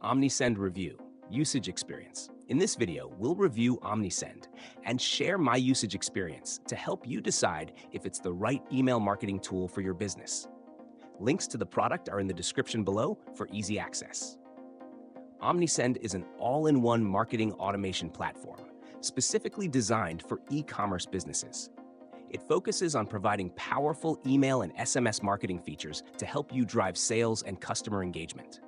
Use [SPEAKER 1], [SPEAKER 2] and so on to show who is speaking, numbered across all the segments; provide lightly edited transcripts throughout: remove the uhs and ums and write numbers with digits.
[SPEAKER 1] Omnisend Review, Usage Experience. In this video, we'll review Omnisend and share my usage experience to help you decide if it's the right email marketing tool for your business. Links to the product are in the description below for easy access. Omnisend is an all-in-one marketing automation platform specifically designed for e-commerce businesses. It focuses on providing powerful email and SMS marketing features to help you drive sales and customer engagement.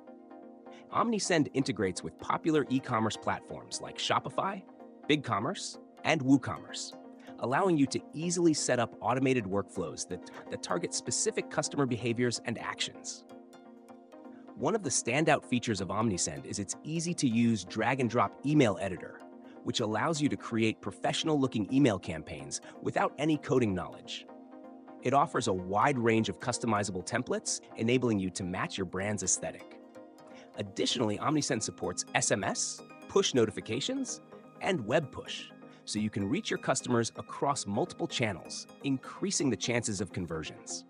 [SPEAKER 1] Omnisend integrates with popular e-commerce platforms like Shopify, BigCommerce, and WooCommerce, allowing you to easily set up automated workflows that target specific customer behaviors and actions. One of the standout features of Omnisend is its easy-to-use drag-and-drop email editor, which allows you to create professional-looking email campaigns without any coding knowledge. It offers a wide range of customizable templates, enabling you to match your brand's aesthetic. Additionally, Omnisend supports SMS, push notifications, and web push, so you can reach your customers across multiple channels, increasing the chances of conversions.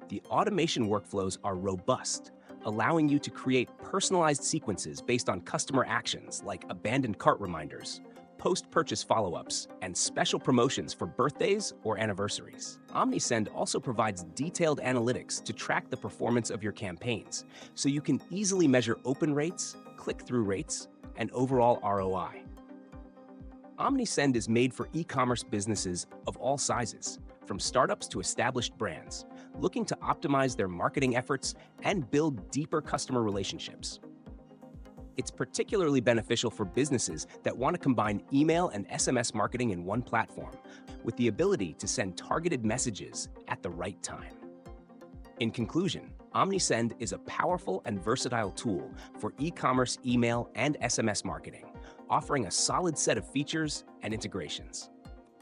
[SPEAKER 1] The automation workflows are robust, allowing you to create personalized sequences based on customer actions like abandoned cart reminders, post-purchase follow-ups, and special promotions for birthdays or anniversaries. Omnisend also provides detailed analytics to track the performance of your campaigns, so you can easily measure open rates, click-through rates, and overall ROI. Omnisend is made for e-commerce businesses of all sizes, from startups to established brands, looking to optimize their marketing efforts and build deeper customer relationships. It's particularly beneficial for businesses that want to combine email and SMS marketing in one platform, with the ability to send targeted messages at the right time. In conclusion, Omnisend is a powerful and versatile tool for e-commerce email and SMS marketing, offering a solid set of features and integrations.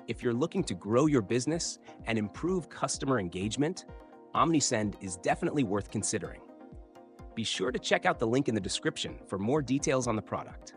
[SPEAKER 1] If you're looking to grow your business and improve customer engagement, Omnisend is definitely worth considering. Be sure to check out the link in the description for more details on the product.